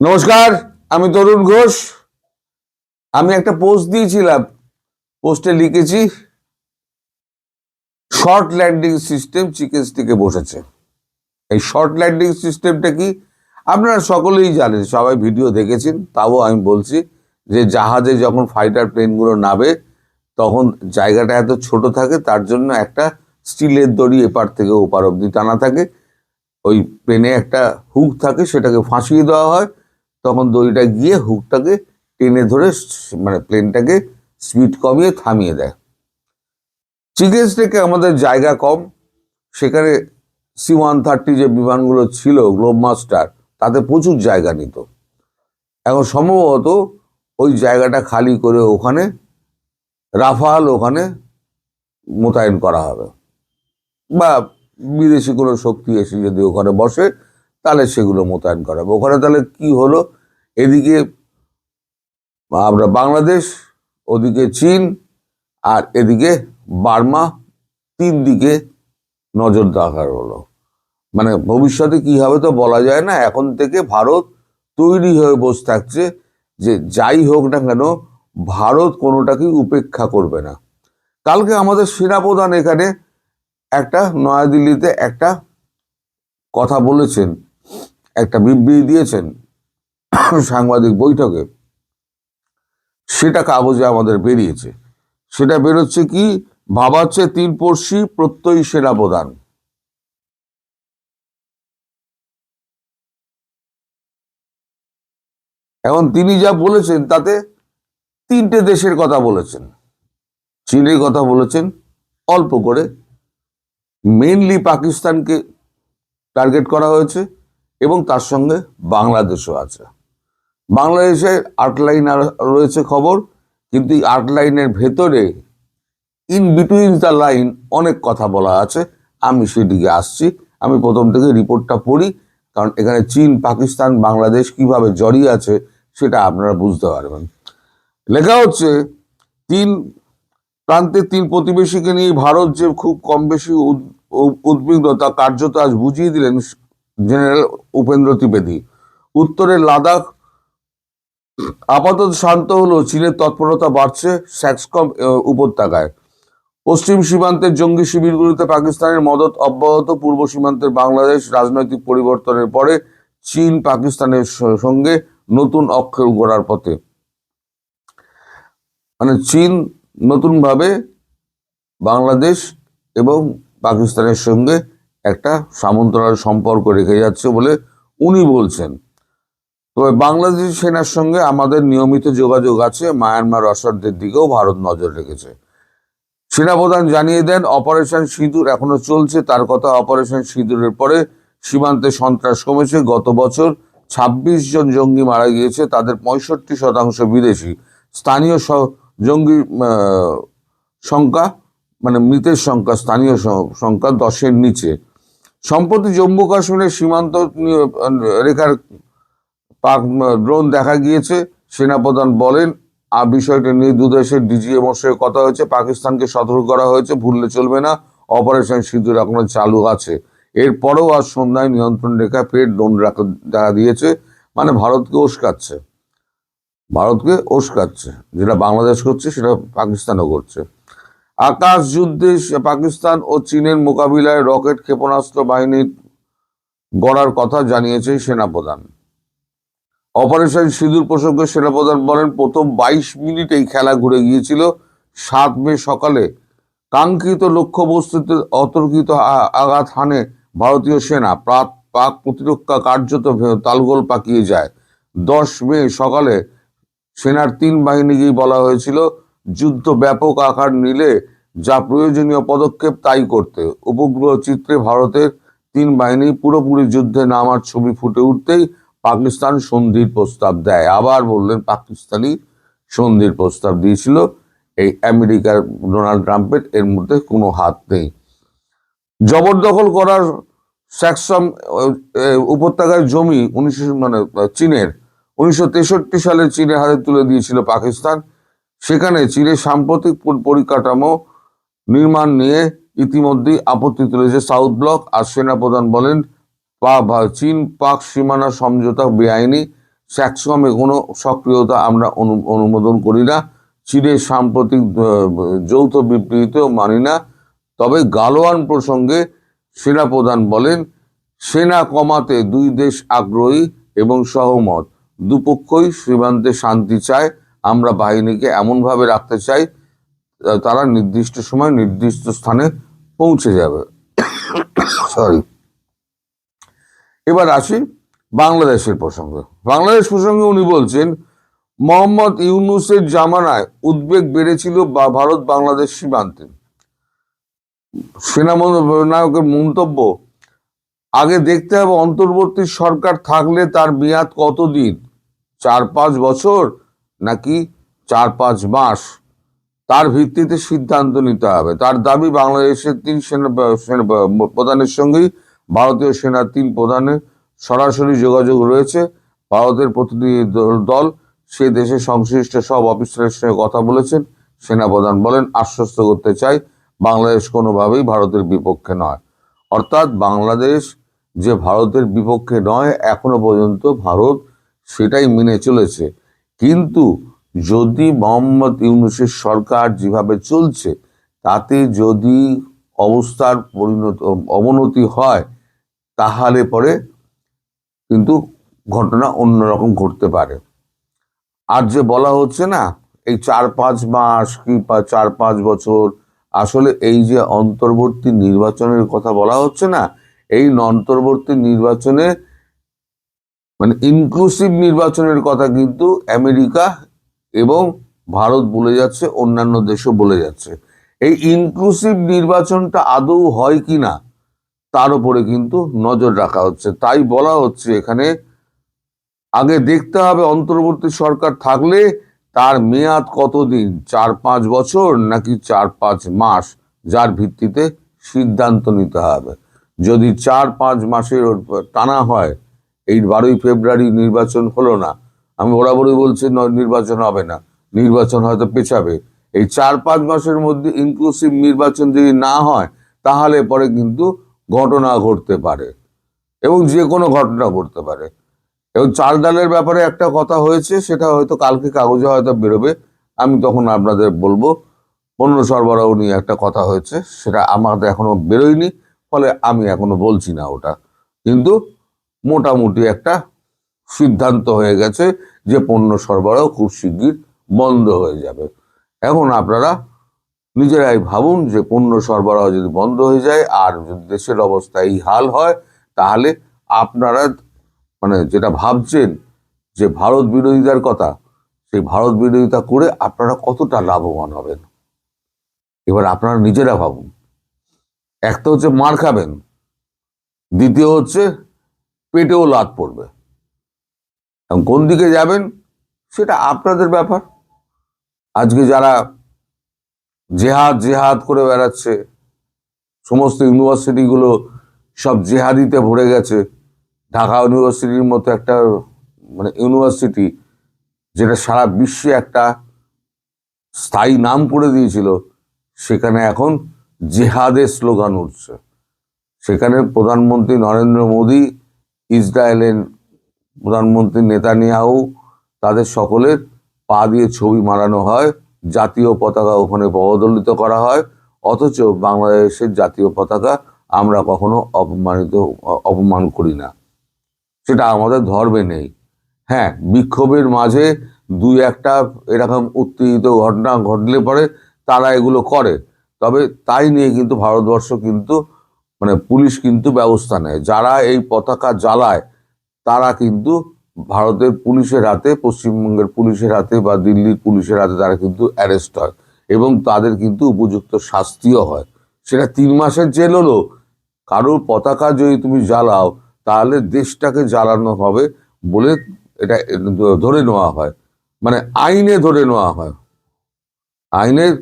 নমস্কার, আমি তরুণ ঘোষ। আমি একটা পোস্ট দিয়েছিলাম, পোস্টে লিখেছি শর্ট ল্যান্ডিং সিস্টেম চিকেন স্টিকে বসেছে। এই শর্ট ল্যান্ডিং সিস্টেমটা কি আপনারা সকলেই জানেন, সবাই ভিডিও দেখেছেন। তাও আমি বলছি যে জাহাজে যখন ফাইটার প্লেনগুলো নামে তখন জায়গাটা এত ছোট থাকে, তার জন্য একটা স্টিলের দড়ি এপার থেকে ওপার অব্দি টানা থাকে। ওই প্লেনে একটা হুক থাকে, সেটাকে ফাঁসিয়ে দেওয়া হয়, তখন দড়িটা গিয়ে হুকটাকে টেনে ধরে মানে প্লেনটাকে স্পিড কমিয়ে থামিয়ে দেয়। চিকেন স্টেকে আমাদের জায়গা কম, সেখানে C-130 যে বিমানগুলো ছিল গ্লোব মাস্টার, তাতে প্রচুর জায়গা নিত। এখন সম্ভবত ওই জায়গাটা খালি করে ওখানে রাফাল ওখানে মোতায়েন করা হবে, বা বিদেশি কোনো শক্তি এসে যদি ওখানে বসে তাহলে সেগুলো মোতায়েন করা হবে ওখানে। তাহলে কি হলো, এদিকে আমরা বাংলাদেশ, ওদিকে চীন, আর এদিকে বার্মা, তিন দিকে নজর রাখার হলো। মানে ভবিষ্যতে কি হবে তো বলা যায় না। এখন থেকে ভারত তৈরি হয়ে বসে থাকছে যে যাই হোক না কেন ভারত কোনোটাকেই উপেক্ষা করবে না। কালকে আমাদের সেনাপ্রধান এখানে একটা নয়াদিল্লিতে একটা কথা বলেছেন, একটা বিবৃতি দিয়েছেন সাংবাদিক বৈঠকে। সেটা কাগজে আমাদের বেরিয়েছে। সেটা বেরোচ্ছে কি, ভাবাচ্ছে তিনপর্শী প্রত্যয়ী সেনাপ্রধান। এখন তিনি যা বলেছেন তাতে তিনটে দেশের কথা বলেছেন। চীনের কথা বলেছেন অল্প করে, মেইনলি পাকিস্তানকে টার্গেট করা হয়েছে, এবং তার সঙ্গে বাংলাদেশও আছে। বাংলাদেশে 8 লাইন রয়েছে খবর, কিন্তু এই 8 লাইনের ভেতরে ইন বিটুইন দ্য লাইন অনেক কথা বলা আছে। আমি সেদিকে আসছি। আমি প্রথম থেকে রিপোর্টটা পড়ি, কারণ এখানে চীন, পাকিস্তান, বাংলাদেশ কিভাবে জড়িয়ে আছে সেটা আপনারা বুঝতে পারবেন। লেখা হচ্ছে, তিন প্রান্তের তিন প্রতিবেশীকে নিয়ে ভারত যে খুব কম বেশি উদ্বিগ্ন তা কার্যত আজ বুঝিয়ে দিলেন জেনারেল উপেন্দ্র ত্রিবেদী। উত্তরে লাদাখ আপাতত শান্ত হলো, চীনের তৎপরতা বাড়ছে স্যাক্সকম উপত্যকায়। পশ্চিম সীমান্তের জঙ্গি শিবিরগুলিতে পাকিস্তানের মদত অব্যাহত। পূর্ব সীমান্তের বাংলাদেশ রাজনৈতিক পরিবর্তনের পরে চীন পাকিস্তানের সঙ্গে নতুন অক্ষর গড়ার পথে। মানে চীন নতুনভাবে বাংলাদেশ এবং পাকিস্তানের সঙ্গে একটা সামন্তরাল সম্পর্ক রেখে যাচ্ছে বলে উনি বলছেন। তবে বাংলাদেশ সেনার সঙ্গে আমাদের নিয়মিত যোগাযোগ আছে। মায়ানমার অসাধ্যের দিকেও ভারত নজর রেখেছে। সেনাপ্রধান জানিয়ে দেন, অপারেশন সিঁদুর এখনো চলছে। তার কথা, অপারেশন সিঁদুরের পরে সীমান্তে সন্ত্রাস কমেছে। গত বছর 26 জন জঙ্গি মারা গিয়েছে, তাদের 65% বিদেশি। স্থানীয় জঙ্গি সংখ্যা, মানে মৃতের সংখ্যা, স্থানীয় সংখ্যা 10-এর নিচে। সম্প্রতি জম্মু কাশ্মীরের সীমান্ত রেখার পাক ড্রোন দেখা গিয়েছে। সেনাপ্রধান বলেন, বিষয়টি নিয়ে দুদেশের ডিজিএমওর সঙ্গে কথা হয়েছে। পাকিস্তানকে সতর্ক করা হয়েছে, ভুললে চলবে না। অপারেশন সিঁদুর এখনো চালু আছে। এরপরেও আজ সন্ধ্যায় নিয়ন্ত্রণ রেখা ফের ড্রোন দেখা দিয়েছে। মানে ভারতকে উস্কাচ্ছে, ভারতকে উস্কাচ্ছে। যেটা বাংলাদেশ করছে সেটা পাকিস্তানও করছে। আকাশ যুদ্ধে পাকিস্তান ও চীনের মোকাবিলায় রকেট ক্ষেপণাস্ত্র বাহিনী গড়ার কথা জানিয়েছে সেনাপ্রধান। অপারেশন সিঁদুর প্রসঙ্গে সেনাপ্রধান বলেন, প্রথম 22 মিনিটেই খেলা ঘুরে গিয়েছিল। 7 মে সকালে কাঙ্ক্ষিত লক্ষ্যবস্তুতে অতর্কিত আঘাত হানে ভারতীয় সেনা। পাক প্রতিরক্ষা কার্যত তালগোল পাকিয়ে যায়। 10 মে সকালে সেনার 3 বাহিনীকেই বলা হয়েছিল যুদ্ধ ব্যাপক আকার নিলে যা প্রয়োজনীয় পদক্ষেপ তাই করতে। উপগ্রহ চিত্রে ভারতের 3 বাহিনী পুরোপুরি যুদ্ধে নামার ছবি ফুটে উঠতেই পাকিস্তান সন্ধির প্রস্তাব দেয়। আবার বললেন, পাকিস্তানি সন্ধির প্রস্তাব দিয়েছিল, এই আমেরিকার ডোনাল্ড ট্রাম্পের এর মধ্যে কোনো হাত নেই। জবরদখল করার স্যাক্সম উপত্যকার জমি চীনের 1963 সালে চীনের হাতে তুলে দিয়েছিল পাকিস্তান। সেখানে চীনের সাম্প্রতিক পরিকাঠামো নির্মাণ নিয়ে ইতিমধ্যেই আপত্তি তুলেছে সাউথ ব্লক। আর সেনাপ্রধান বলেন, চীন পাক সীমানা সমঝোতা বেআইনি। স্যাক্সমে কোনো সক্রিয়তা আমরা অনুমোদন করি না। চীনের সাম্প্রতিক যৌথ বিবৃতিতেও মানি না। তবে গালওয়ান প্রসঙ্গে সেনাপ্রধান বলেন, সেনা কমাতে দুই দেশ আগ্রহী এবং সহমত। দুপক্ষই সীমান্তে শান্তি চায়। আমরা বাহিনীকে এমনভাবে রাখতে চাই তারা নির্দিষ্ট সময় নির্দিষ্ট স্থানে পৌঁছে যাবে। সরি, এবার আসি বাংলাদেশের প্রসঙ্গে। বাংলাদেশ প্রসঙ্গে উনি বলছেন, মোহাম্মদ ইউনূসের জামানায় উদ্বেগ বেড়েছিল ভারত বাংলাদেশ সীমান্তে। সেনানায়কের মন্তব্য, আগে দেখতে হবে অন্তর্বর্তী সরকার থাকলে তার মেয়াদ কতদিন, 4-5 বছর নাকি 4-5 মাস, তার ভিত্তিতে সিদ্ধান্ত নিতে হবে। তার দাবি, বাংলাদেশের 3 সেনা প্রধানের সঙ্গেই ভারতীয় সেনার 3 প্রধানের সরাসরি যোগাযোগ রয়েছে। ভারতের প্রতিনিধি দল সে দেশে সংশ্লিষ্ট সব অফিসারের সঙ্গে কথা বলেছেন। সেনাপ্রধান বলেন, আশ্বস্ত করতে চাই বাংলাদেশ কোনোভাবেই ভারতের বিপক্ষে নয়। অর্থাৎ বাংলাদেশ যে ভারতের বিপক্ষে নয়, এখনো পর্যন্ত ভারত সেটাই মেনে চলেছে। কিন্তু যদি মোহাম্মদ ইউনূসের সরকার যেভাবে চলছে তাতে যদি অবস্থার অবনতি হয়, তাহলে পরে কিন্তু ঘটনা অন্যরকম ঘটতে পারে। আর যে বলা হচ্ছে না, এই 4-5 মাস কি 4-5 বছর, আসলে এই যে অন্তর্বর্তী নির্বাচনের কথা বলা হচ্ছে না, এই অন্তর্বর্তী নির্বাচনে মানে ইনক্লুসিভ নির্বাচনের কথা কিন্তু আমেরিকা এবং ভারত বলে যাচ্ছে, অন্যান্য দেশও বলে যাচ্ছে। এই ইনক্লুসিভ নির্বাচনটা আদৌ হয় কিনা তার উপরে কিন্তু নজর রাখা হচ্ছে। তাই বলা হচ্ছে এখানে, আগে দেখতে হবে অন্তর্বর্তী সরকার থাকলে তার মেয়াদ কতদিন, 4-5 বছর নাকি 4-5 মাস, যার ভিত্তিতে সিদ্ধান্ত নিতে হবে। যদি 4-5 মাসের টানা হয়, এই 12ই ফেব্রুয়ারি নির্বাচন হলো না, আমি বরাবরই বলছি নির্বাচন হবে না, নির্বাচন হয়তো পেছাবে। এই 4-5 মাসের মধ্যে ইনক্লুসিভ নির্বাচন যদি না হয়, তাহলে পরে কিন্তু ঘটনা ঘটতে পারে এবং যে কোনো ঘটনা ঘটতে পারে। এবং চাল ডালের ব্যাপারে একটা কথা হয়েছে, সেটা হয়তো কালকে কাগজে হয়তো বেরোবে, আমি তখন আপনাদের বলবো। পণ্য সরবরাহ নিয়ে একটা কথা হয়েছে, সেটা আমাদের এখনো বেরোয়নি, ফলে আমি এখনো বলছি না ওটা। কিন্তু মোটামুটি একটা সিদ্ধান্ত হয়ে গেছে যে পণ্য সরবরাহ খুব শিগগির বন্ধ হয়ে যাবে। এখন আপনারা নিজেরাই ভাবুন যে পণ্য সরবরাহ যদি বন্ধ হয়ে যায় আর যদি দেশের অবস্থা এই হাল হয়, তাহলে আপনারা মানে যেটা ভাবছেন যে ভারত বিরোধিতার কথা, সেই ভারত বিরোধিতা করে আপনারা কতটা লাভবান হবেন, এবার আপনারা নিজেরা ভাবুন। একটা হচ্ছে মার খাবেন, দ্বিতীয় হচ্ছে পেটেও লাত পড়বে। কোন দিকে যাবেন সেটা আপনাদের ব্যাপার। আজকে যারা জেহাদ জেহাদ করে বেড়াচ্ছে, সমস্ত ইউনিভার্সিটিগুলো সব জেহাদিতে ভরে গেছে। ঢাকা ইউনিভার্সিটির মতো একটা মানে ইউনিভার্সিটি, যেটা সারা বিশ্বে একটা স্থায়ী নাম করে দিয়েছিল, সেখানে এখন জেহাদের স্লোগান উঠছে। সেখানে প্রধানমন্ত্রী নরেন্দ্র মোদী, ইসরায়েলের প্রধানমন্ত্রী নেতানিয়াহু, তাদের সকলের পা দিয়ে ছবি মারানো হয়, জাতীয় পতাকা ওখানে পদদলিত করা হয়, অথচ বাংলাদেশের জাতীয় পতাকা আমরা কখনো অপমান করি না, সেটা আমাদের ধর্মে নেই। হ্যাঁ, বিক্ষোভের মাঝে 2-1টা এরকম উত্তেজিত ঘটনা ঘটলে পরে তারা এগুলো করে, তবে তাই নিয়ে কিন্তু ভারতবর্ষ কিন্তু মানে পুলিশ কিন্তু ব্যবস্থা নেয়। যারা এই পতাকা জ্বালায় তারা কিন্তু ভারতের পুলিশের হাতে, পশ্চিমবঙ্গের পুলিশের হাতে বা দিল্লির পুলিশের হাতে তারা কিন্তু অ্যারেস্ট হয় এবং তাদের কিন্তু উপযুক্ত শাস্তিও হয়। সেটা 3 মাসের জেল হলো। কারোর পতাকা যদি তুমি জ্বালাও, তাহলে দেশটাকে জ্বালানো হবে বলে এটা ধরে নেওয়া হয়, মানে আইনে ধরে নেওয়া হয়। আইনের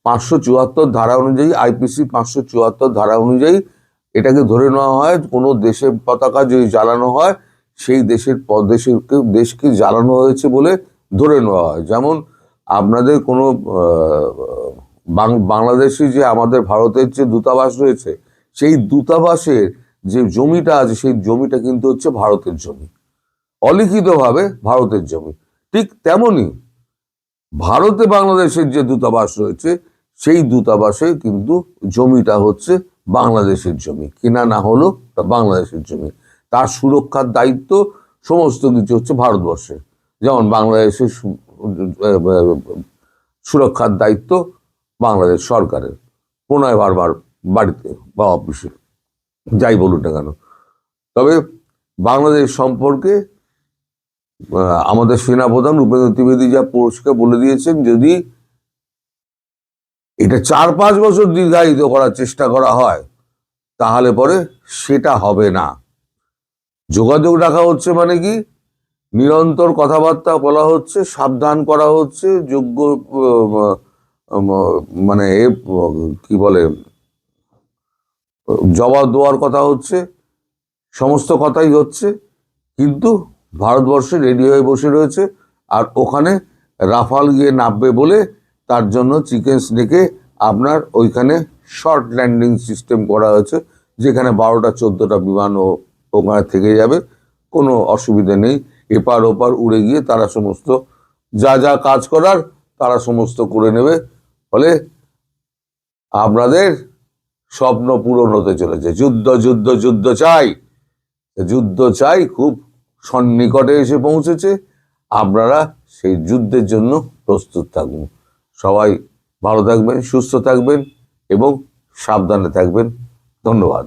574 ধারা অনুযায়ী, আইপিসি 574 ধারা অনুযায়ী এটাকে ধরে নেওয়া হয়। কোনো দেশের পতাকা যদি জ্বালানো হয়, সেই দেশকে জ্বালানো হয়েছে বলে ধরে নেওয়া হয়। যেমন আপনাদের কোনো বাংলাদেশি যে আমাদের ভারতের যে দূতাবাস রয়েছে, সেই দূতাবাসের যে জমিটা আছে, সেই জমিটা কিন্তু হচ্ছে ভারতের জমি। অলিখিতভাবে ভারতের জমি। ঠিক তেমনি ভারতে বাংলাদেশের যে দূতাবাস রয়েছে সেই দূতাবাসে কিন্তু জমিটা হচ্ছে বাংলাদেশের জমি, কিনা না হলো বাংলাদেশের জমি। তার সুরক্ষার দায়িত্ব সমস্ত কিছু হচ্ছে ভারতবর্ষের। যেমন বাংলাদেশের সুরক্ষার দায়িত্ব বাংলাদেশ সরকারের, প্রণয় বারবার বাড়িতে বা অফিসে যাই বলুন না কেন। তবে বাংলাদেশ সম্পর্কে আমাদের সেনাপ্রধান উপেন্দ্র ত্রিবেদী যা পরিষ্কার বলে দিয়েছেন, যদি এটা 4-5 বছর দীর্ঘায়িত করার চেষ্টা করা হয় তাহলে পরে সেটা হবে না। যোগাযোগ রাখা হচ্ছে মানে কি, নিরন্তর কথাবার্তা বলা হচ্ছে, সাবধান করা হচ্ছে, যোগ্য মানে কি বলে জবাব দেওয়ার কথা হচ্ছে, সমস্ত কথাই হচ্ছে। কিন্তু ভারতবর্ষে রেডি হয়ে বসে রয়েছে, আর ওখানে রাফাল গিয়ে নামবে বলে তার জন্য চিকেন স্নেকে আপনার ওইখানে শর্ট ল্যান্ডিং সিস্টেম করা হয়েছে, যেখানে 12টা 14টা বিমানও ওখানে থেকে যাবে, কোনো অসুবিধা নেই। এপার ওপার উড়ে গিয়ে তারা সমস্ত যা যা কাজ করার তারা সমস্ত করে নেবে। ফলে আপনাদের স্বপ্ন পূরণ হতে চলেছে। যুদ্ধ যুদ্ধ যুদ্ধ চাই, যুদ্ধ চাই, খুব সন্নিকটে এসে পৌঁছেছে। আপনারা সেই যুদ্ধের জন্য প্রস্তুত থাকুন। সবাই ভালো থাকবেন, সুস্থ থাকবেন এবং সাবধানে থাকবেন। ধন্যবাদ।